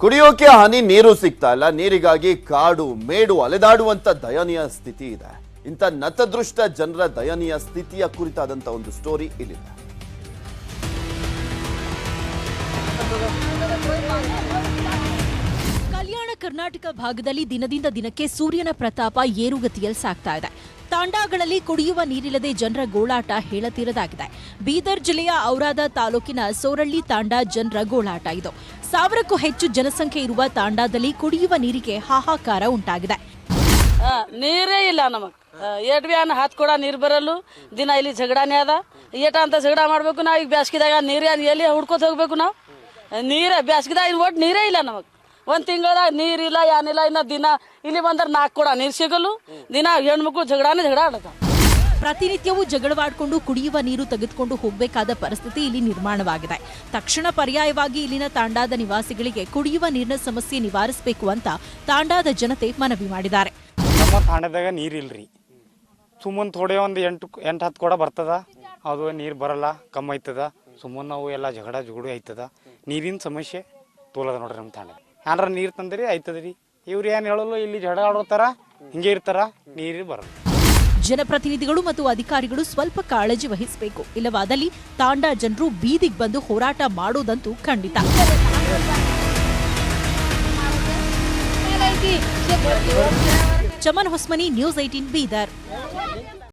ಕುಡಿಯೋಕೆ ಹನಿ ನೀರು ಸಿಗ್ತಾ ಇಲ್ಲ. ನೀರಿಗಾಗಿ ಕಾಡು ಮೇಡು ಅಲೆದಾಡುವಂತ ದಯನೀಯ ಸ್ಥಿತಿ ಇದೆ. ಇಂಥ ನತದೃಷ್ಟ ಜನರ ದಯನೀಯ ಸ್ಥಿತಿಯ ಕುರಿತಾದಂತ ಒಂದು ಸ್ಟೋರಿ ಇಲ್ಲಿದೆ. ಕಲ್ಯಾಣ ಕರ್ನಾಟಕ ಭಾಗದಲ್ಲಿ ದಿನದಿಂದ ದಿನಕ್ಕೆ ಸೂರ್ಯನ ಪ್ರತಾಪ ಏರುಗತಿಯಲ್ಲಿ ಸಾಗ್ತಾ ಇದೆ. ತಾಂಡಾಗಳಲ್ಲಿ ಕುಡಿಯುವ ನೀರಿಲ್ಲದೆ ಜನರ ಗೋಳಾಟ ಹೇಳತೀರದಾಗಿದೆ. ಬೀದರ್ ಜಿಲ್ಲೆಯ ಔರಾದ ತಾಲೂಕಿನ ಸೋರಳ್ಳಿ ತಾಂಡಾ ಜನರ ಗೋಳಾಟ ಇದು. 1000ಕ್ಕೂ ಹೆಚ್ಚು ಜನಸಂಖ್ಯೆ ಇರುವ ತಾಂಡಾದಲ್ಲಿ ಕುಡಿಯುವ ನೀರಿಗೆ ಹಾಹಾಕಾರ ಉಂಟಾಗಿದೆ. ನೀರೇ ಇಲ್ಲ ನಮಗ್ ಏಟ್ ಬಿ ಅನ್ನ ಹತ್ ಕೂಡ ನೀರು ಬರಲು ದಿನ ಇಲ್ಲಿ ಝಗಡಾನೇ ಅದ. ಏಟ ಅಂತ ಝಗಡ ಮಾಡ್ಬೇಕು ನಾವು. ಈಗ ಬ್ಯಾಸ್ಗಿದಾಗ ನೀರೇ ಎಲ್ಲಿ ಹುಡ್ಕೋತ ಹೋಗ್ಬೇಕು ನಾವು. ನೀರೇ ಬ್ಯಾಸ್ಗಿದಾಗ ಒಟ್ಟು ನೀರೇ ಇಲ್ಲ ನಮಗ್. ಒಂದ್ ತಿಂಗಳದಾಗ ನೀರಿಲ್ಲ ಏನಿಲ್ಲ. ಇನ್ನ ದಿನ ಇಲ್ಲಿ ಬಂದ್ರೆ 4 ಕೂಡ ನೀರು ಸಿಗಲು. ದಿನ ಹೆಣ್ಮಕ್ಳು ಝಗಡ ಆಡತ. ಪ್ರತಿನಿತ್ಯವೂ ಜಗಳವಾಡಿಕೊಂಡು ಕುಡಿಯುವ ನೀರು ತೆಗೆದುಕೊಂಡು ಹೋಗಬೇಕಾದ ಪರಿಸ್ಥಿತಿ ಇಲ್ಲಿ ನಿರ್ಮಾಣವಾಗಿದೆ. ತಕ್ಷಣ ಪರ್ಯಾಯವಾಗಿ ಇಲ್ಲಿನ ತಾಂಡಾದ ನಿವಾಸಿಗಳಿಗೆ ಕುಡಿಯುವ ನೀರಿನ ಸಮಸ್ಯೆ ನಿವಾರಿಸಬೇಕು ಅಂತ ತಾಂಡಾದ ಜನತೆ ಮನವಿ ಮಾಡಿದ್ದಾರೆ. ನಮ್ಮ ತಾಂಡಾದಾಗ ನೀರಿಲ್ರಿ. ಸುಮ್ಮನೆ ಥೋಡೆ ಒಂದು 8-10 ಕೂಡ ಬರ್ತದ. ಅದು ನೀರು ಬರಲ್ಲ, ಕಮ್ಮಿ ಆಯ್ತದ. ಸುಮ್ಮನೆ ನಾವು ಎಲ್ಲ ಜುಗುಡು ಆಯ್ತದ. ನೀರಿನ ಸಮಸ್ಯೆ ತೋಲದ ನೋಡ್ರಿ ನಮ್ಮ ತಾಂಡ. ಏನಾರ ನೀರು ತಂದ್ರಿ ಆಯ್ತದ್ರಿ. ಇವ್ರು ಏನು ಹೇಳಲು ಇಲ್ಲಿ ಜಗಳ ಆಡೋತಾರ, ಹಿಂಗೆ ಇರ್ತಾರ, ನೀರು ಬರಲ್ಲ. ಜನಪ್ರತಿನಿಧಿಗಳು ಮತ್ತು ಅಧಿಕಾರಿಗಳು ಸ್ವಲ್ಪ ಕಾಳಜಿ ವಹಿಸಬೇಕು. ಇಲ್ಲವಾದಲ್ಲಿ ತಾಂಡಾ ಜನರು ಬೀದಿಗೆ ಬಂದು ಹೋರಾಟ ಮಾಡೋದಂತೂ ಖಂಡಿತ. ಚಮನ್ ಹೊಸ್ಮನಿ, ನ್ಯೂಸ್ 18 ಬೀದರ್.